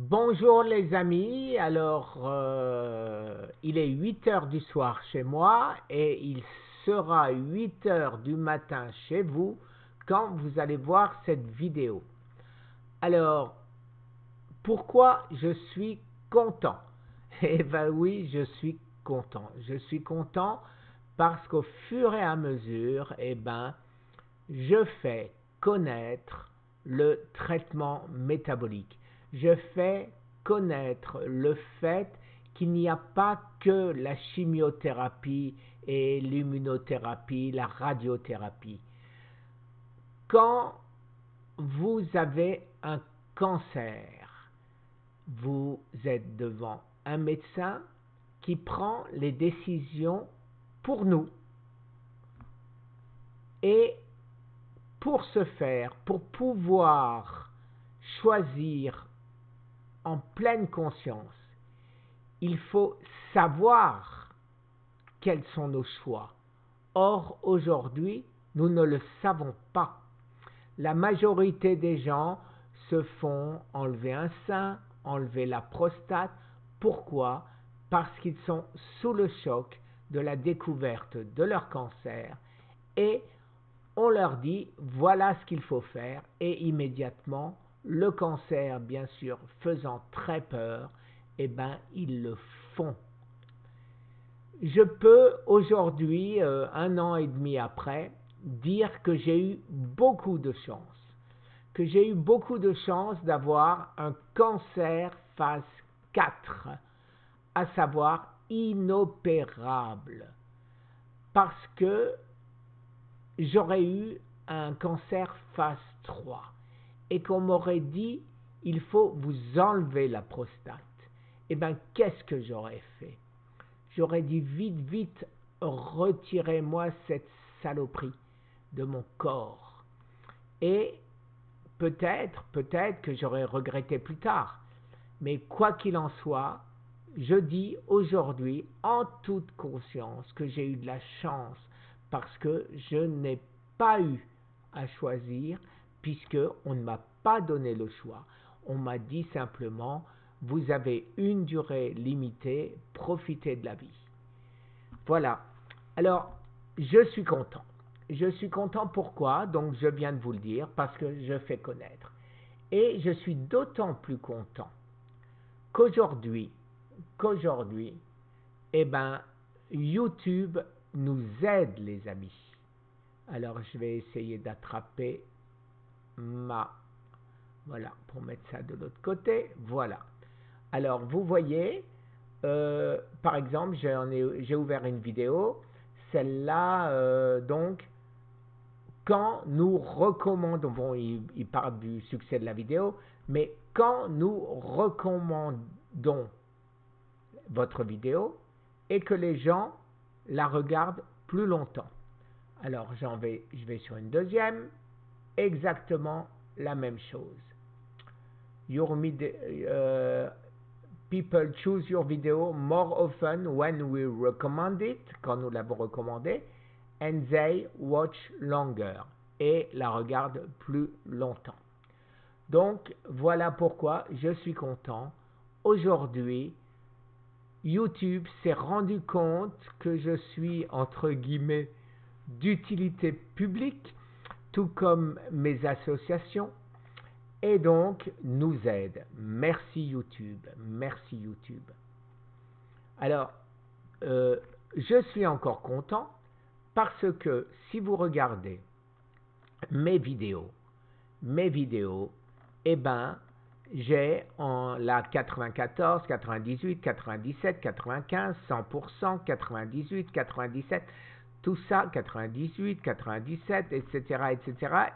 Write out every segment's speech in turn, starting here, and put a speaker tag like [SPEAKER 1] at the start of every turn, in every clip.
[SPEAKER 1] Bonjour les amis, alors il est 8 heures du soir chez moi et il sera 8 heures du matin chez vous quand vous allez voir cette vidéo. Alors, pourquoi je suis content? Eh bien oui, je suis content. Je suis content parce qu'au fur et à mesure, je fais connaître le traitement métabolique. Je fais connaître le fait qu'il n'y a pas que la chimiothérapie et l'immunothérapie, la radiothérapie. Quand vous avez un cancer, vous êtes devant un médecin qui prend les décisions pour nous. Et pour ce faire, pour pouvoir choisir en pleine conscience, il faut savoir quels sont nos choix. Or, aujourd'hui, nous ne le savons pas. La majorité des gens se font enlever un sein, enlever la prostate. Pourquoi? Parce qu'ils sont sous le choc de la découverte de leur cancer et on leur dit voilà ce qu'il faut faire et immédiatement le cancer bien sûr faisant très peur, ils le font. Je peux aujourd'hui, un an et demi après, dire que j'ai eu beaucoup de chance. Que j'ai eu beaucoup de chance d'avoir un cancer phase 4, à savoir inopérable. Parce que j'aurais eu un cancer phase 3 et qu'on m'aurait dit il faut vous enlever la prostate. Qu'est-ce que j'aurais fait? J'aurais dit vite, retirez-moi cette saloperie de mon corps. Et peut-être que j'aurais regretté plus tard. Mais quoi qu'il en soit, je dis aujourd'hui en toute conscience que j'ai eu de la chance parce que je n'ai pas eu à choisir puisque on ne m'a pas donné le choix. On m'a dit simplement vous avez une durée limitée, profitez de la vie. Voilà. Alors, je suis content. Je suis content pourquoi? Donc je viens de vous le dire parce que je fais connaître. Et je suis d'autant plus content qu'aujourd'hui, YouTube nous aide les amis. Alors je vais essayer d'attraper voilà, pour mettre ça de l'autre côté, voilà. Alors vous voyez, par exemple, j'ai ouvert une vidéo, celle-là, donc, quand nous recommandons, bon, il parle du succès de la vidéo, mais quand nous recommandons votre vidéo et que les gens la regardent plus longtemps. Alors je vais sur une deuxième, exactement la même chose. People choose your video more often when we recommend it, quand nous l'avons recommandé, and they watch longer, et la regardent plus longtemps. Donc voilà pourquoi je suis content. Aujourd'hui, YouTube s'est rendu compte que je suis, entre guillemets, d'utilité publique, tout comme mes associations, et donc nous aide. Merci YouTube, merci YouTube. Alors, je suis encore content parce que si vous regardez mes vidéos, j'ai en la 94, 98, 97, 95, 100%, 98, 97, tout ça, 98, 97, etc.,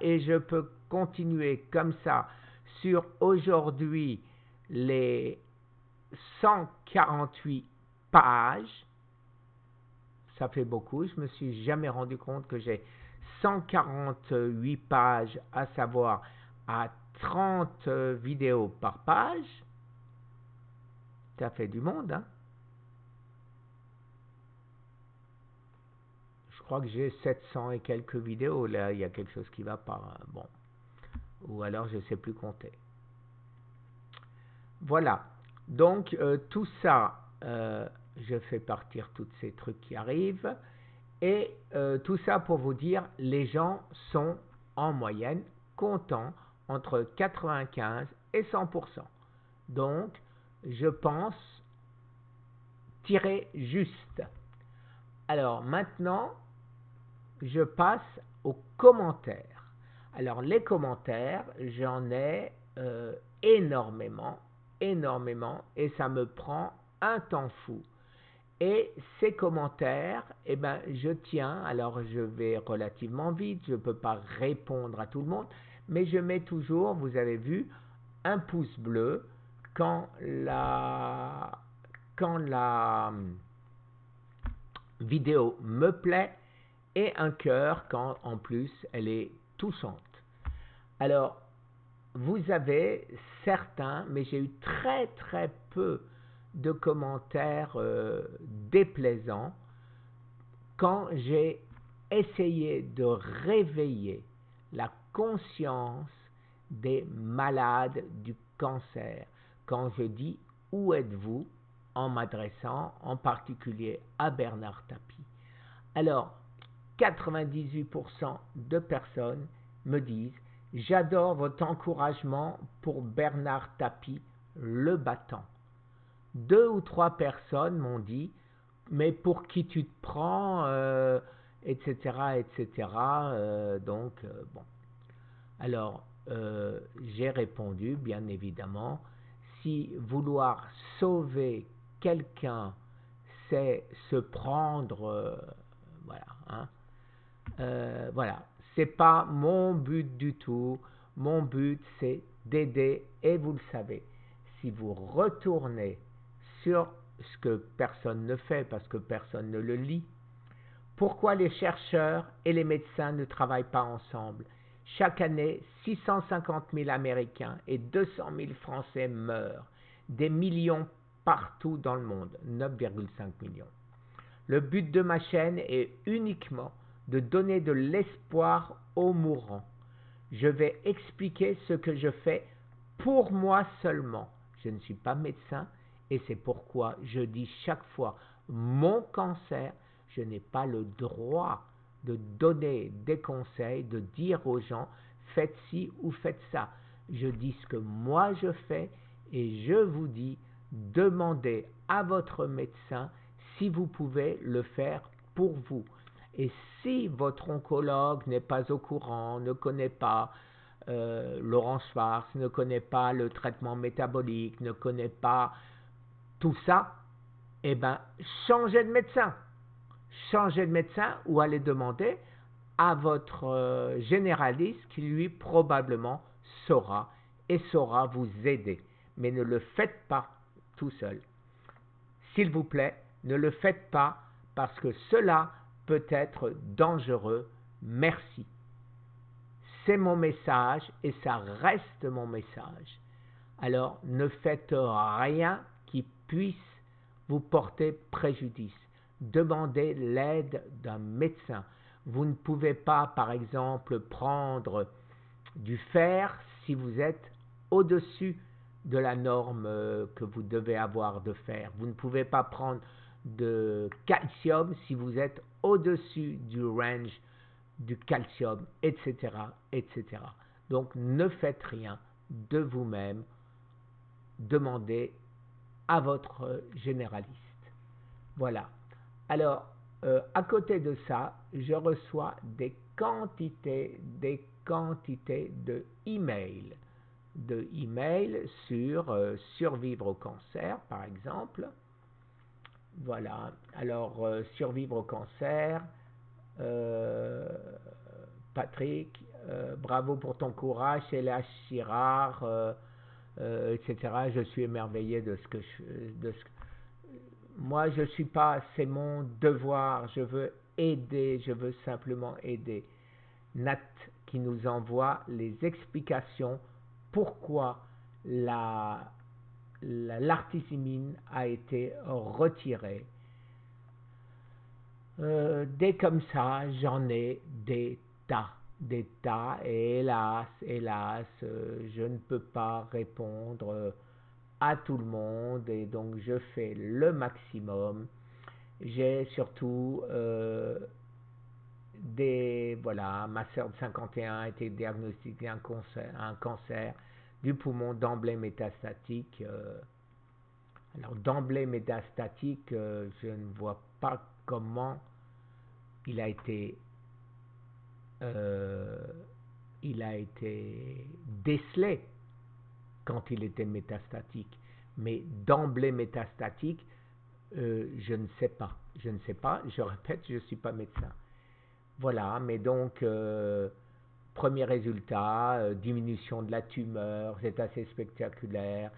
[SPEAKER 1] et je peux continuer comme ça sur aujourd'hui les 148 pages. Ça fait beaucoup, je me suis jamais rendu compte que j'ai 148 pages, à savoir à 30 vidéos par page. Ça fait du monde, hein? Je crois que j'ai 700 et quelques vidéos. Là, il y a quelque chose qui va pas. Bon. Ou alors, je ne sais plus compter. Voilà. Donc, tout ça, je fais partir tous ces trucs qui arrivent. Et tout ça pour vous dire, les gens sont en moyenne contents entre 95 et 100%. Donc, je pense tirer juste. Alors maintenant, je passe aux commentaires. Alors les commentaires, j'en ai énormément, énormément, et ça me prend un temps fou. Et ces commentaires, eh ben, je tiens, alors je vais relativement vite, je ne peux pas répondre à tout le monde, mais je mets toujours, vous avez vu, un pouce bleu quand la vidéo me plaît et un cœur quand en plus elle est touchante. Alors, vous avez certains, mais j'ai eu très très peu de commentaires déplaisants quand j'ai essayé de réveiller la conscience des malades du cancer. Quand je dis où êtes-vous, en m'adressant en particulier à Bernard Tapie. Alors, 98% de personnes me disent j'adore votre encouragement pour Bernard Tapie, le battant. 2 ou 3 personnes m'ont dit mais pour qui tu te prends, etc., etc. Donc, bon. Alors, j'ai répondu, bien évidemment, si vouloir sauver quelqu'un, c'est se prendre, voilà, hein, voilà, c'est pas mon but du tout. Mon but, c'est d'aider, et vous le savez, si vous retournez sur ce que personne ne fait parce que personne ne le lit, pourquoi les chercheurs et les médecins ne travaillent pas ensemble? Chaque année, 650 000 Américains et 200 000 Français meurent, des millions partout dans le monde, 9,5 millions. Le but de ma chaîne est uniquement de donner de l'espoir aux mourants. Je vais expliquer ce que je fais pour moi seulement. Je ne suis pas médecin et c'est pourquoi je dis chaque fois mon cancer. Je n'ai pas le droit de donner des conseils, de dire aux gens faites ci ou faites ça. Je dis ce que moi je fais et je vous dis demandez à votre médecin si vous pouvez le faire pour vous. Et si votre oncologue n'est pas au courant, ne connaît pas Laurent Schwartz, ne connaît pas le traitement métabolique, ne connaît pas tout ça, eh bien, changez de médecin. Changez de médecin ou allez demander à votre généraliste qui lui probablement saura et saura vous aider. Mais ne le faites pas tout seul. S'il vous plaît, ne le faites pas parce que cela peut être dangereux. Merci. C'est mon message et ça reste mon message. Alors ne faites rien qui puisse vous porter préjudice. Demandez l'aide d'un médecin. Vous ne pouvez pas, par exemple, prendre du fer si vous êtes au-dessus de la norme que vous devez avoir de fer. Vous ne pouvez pas prendre de calcium si vous êtes au-dessus du range du calcium, etc., etc. Donc ne faites rien de vous-même. Demandez à votre généraliste. Voilà. Alors, à côté de ça, je reçois des quantités de emails. De emails sur survivre au cancer, par exemple. Voilà. Alors, survivre au cancer, Patrick, bravo pour ton courage, c'est la Chirard, etc. Je suis émerveillé de ce que moi je suis pas, c'est mon devoir, je veux aider, je veux simplement aider. Nat qui nous envoie les explications pourquoi l'artisimine a été retirée. Dès comme ça, j'en ai des tas, et hélas, je ne peux pas répondre à tout le monde et donc je fais le maximum. J'ai surtout voilà, ma sœur de 51 a été diagnostiquée un cancer du poumon d'emblée métastatique. Alors d'emblée métastatique, je ne vois pas comment il a été, euh, il a été décelé quand il était métastatique. Mais d'emblée métastatique, je ne sais pas. Je ne sais pas, je répète, je ne suis pas médecin. Voilà, mais donc, premier résultat, diminution de la tumeur, c'est assez spectaculaire.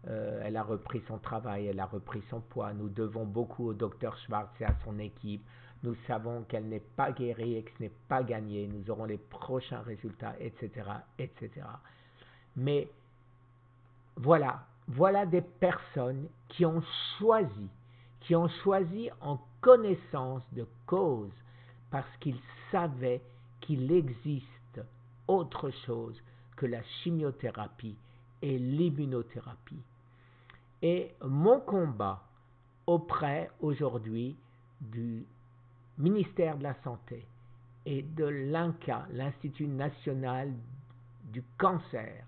[SPEAKER 1] Elle a repris son travail, elle a repris son poids. Nous devons beaucoup au docteur Schwartz et à son équipe. Nous savons qu'elle n'est pas guérie et que ce n'est pas gagné. Nous aurons les prochains résultats, etc., etc. Mais voilà des personnes qui ont choisi en connaissance de cause, parce qu'ils savaient qu'il existe autre chose que la chimiothérapie et l'immunothérapie. Et mon combat auprès aujourd'hui du ministère de la Santé et de l'INCa, l'Institut national du cancer,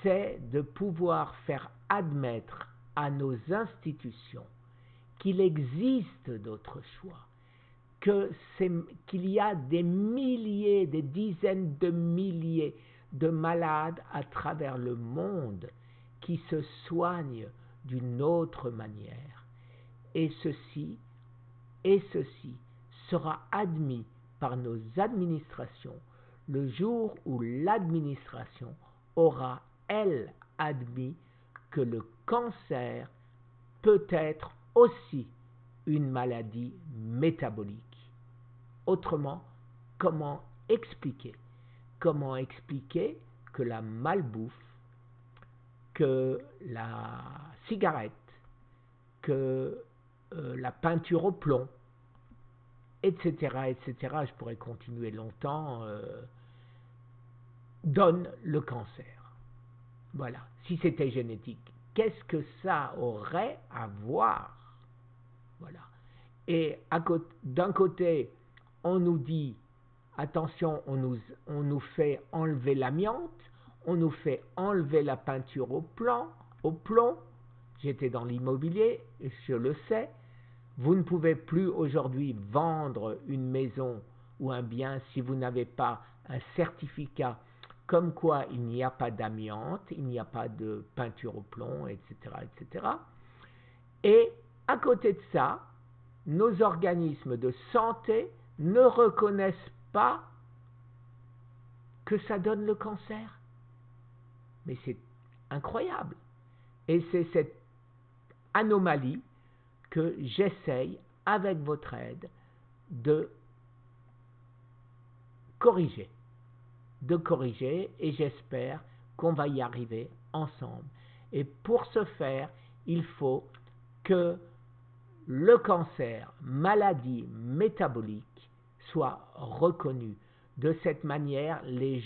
[SPEAKER 1] c'est de pouvoir faire admettre à nos institutions qu'il existe d'autres choix, qu'il y a des milliers, des dizaines de milliers de malades à travers le monde qui se soignent d'une autre manière. Et ceci sera admis par nos administrations le jour où l'administration aura, elle, admis que le cancer peut être aussi une maladie métabolique. Autrement, comment expliquer que la malbouffe, que la cigarette, que la peinture au plomb, etc., je pourrais continuer longtemps, donne le cancer. Voilà, si c'était génétique, qu'est-ce que ça aurait à voir? Voilà. Et d'un côté, on nous dit, attention, on nous fait enlever l'amiante, on nous fait enlever la peinture au plomb. J'étais dans l'immobilier, je le sais. Vous ne pouvez plus aujourd'hui vendre une maison ou un bien si vous n'avez pas un certificat comme quoi il n'y a pas d'amiante, il n'y a pas de peinture au plomb, etc., etc. Et à côté de ça, nos organismes de santé ne reconnaissent pas que ça donne le cancer. Mais c'est incroyable. Et c'est cette anomalie que j'essaye, avec votre aide, de corriger. Et j'espère qu'on va y arriver ensemble. Et pour ce faire, il faut que le cancer, maladie métabolique, soit reconnu. De cette manière, les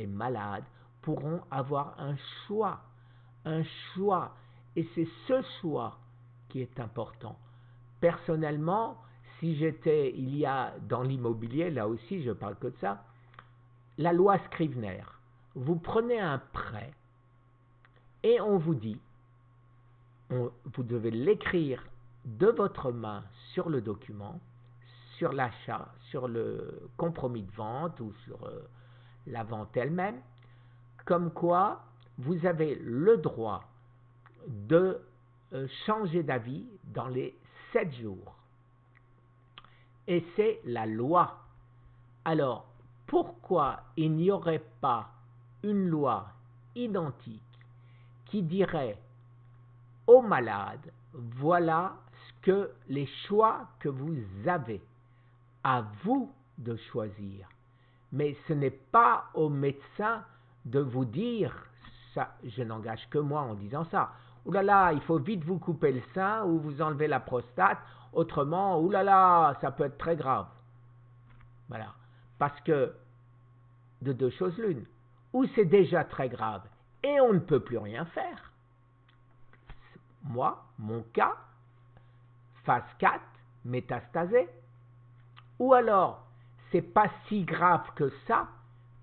[SPEAKER 1] malades pourront avoir un choix. Et c'est ce choix qui est important. Personnellement, si j'étais, dans l'immobilier, là aussi je parle que de ça, la loi Scrivener, vous prenez un prêt et on vous dit, vous devez l'écrire de votre main sur le document, sur l'achat, sur le compromis de vente ou sur la vente elle-même, comme quoi vous avez le droit de changer d'avis dans les 7 jours. Et c'est la loi. Alors, pourquoi il n'y aurait pas une loi identique qui dirait aux malades, voilà les choix que vous avez, à vous de choisir. Mais ce n'est pas aux médecins de vous dire, ça, je n'engage que moi en disant ça, oulala, il faut vite vous couper le sein ou vous enlever la prostate, autrement, oulala, ça peut être très grave. Voilà. Parce que, de deux choses l'une, ou c'est déjà très grave et on ne peut plus rien faire, moi, mon cas, phase 4, métastasée. Ou alors, c'est pas si grave que ça,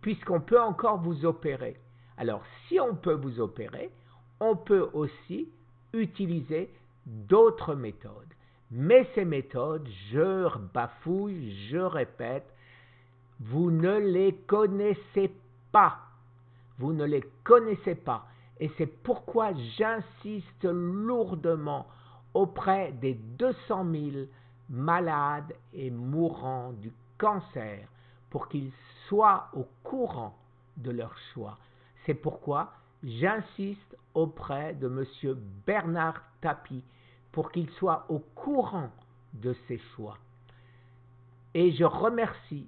[SPEAKER 1] puisqu'on peut encore vous opérer. Alors, si on peut vous opérer, on peut aussi utiliser d'autres méthodes. Mais ces méthodes, je bafouille, je répète, vous ne les connaissez pas. Vous ne les connaissez pas. Et c'est pourquoi j'insiste lourdement auprès des 200 000 malades et mourants du cancer pour qu'ils soient au courant de leur choix. C'est pourquoi j'insiste auprès de M. Bernard Tapie pour qu'il soit au courant de ses choix. Et je remercie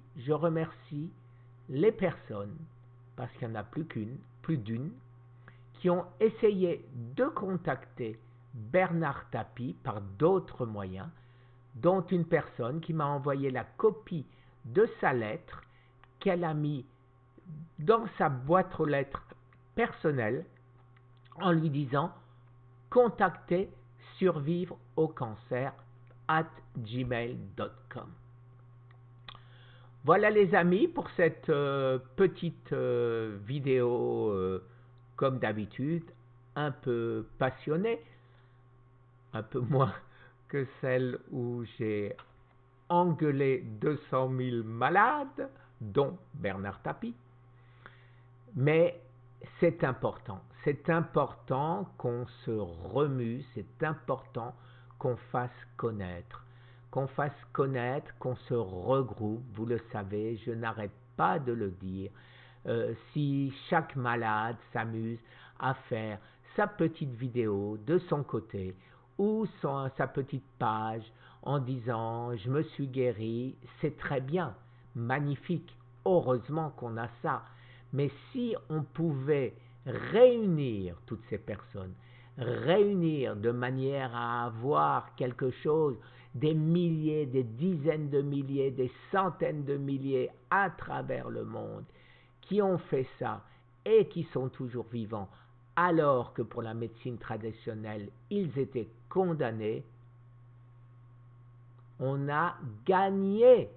[SPEAKER 1] les personnes, parce qu'il n'y en a plus d'une, qui ont essayé de contacter Bernard Tapie par d'autres moyens, dont une personne qui m'a envoyé la copie de sa lettre qu'elle a mis dans sa boîte aux lettres personnelle en lui disant « Contactez survivre au cancer @gmail.com ». Voilà les amis pour cette petite vidéo comme d'habitude, un peu passionnée, un peu moins que celle où j'ai engueulé 200 000 malades, dont Bernard Tapie. Mais c'est important qu'on se remue, c'est important qu'on fasse connaître, qu'on se regroupe, vous le savez, je n'arrête pas de le dire. Si chaque malade s'amuse à faire sa petite vidéo de son côté ou sa petite page en disant « je me suis guéri », c'est très bien, magnifique, heureusement qu'on a ça. Mais si on pouvait réunir toutes ces personnes, réunir de manière à avoir quelque chose, des milliers, des dizaines de milliers, des centaines de milliers à travers le monde, qui ont fait ça et qui sont toujours vivants, alors que pour la médecine traditionnelle, ils étaient condamnés, on a gagné.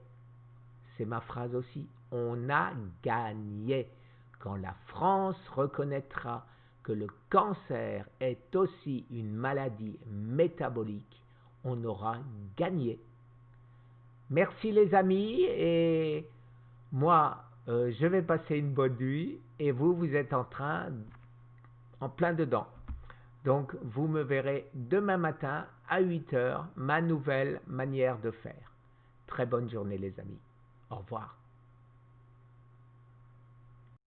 [SPEAKER 1] C'est ma phrase aussi, on a gagné. Quand la France reconnaîtra que le cancer est aussi une maladie métabolique, on aura gagné. Merci les amis, et moi, je vais passer une bonne nuit, et vous êtes en plein dedans. Donc, vous me verrez demain matin à 8h, ma nouvelle manière de faire. Très bonne journée les amis. Au revoir.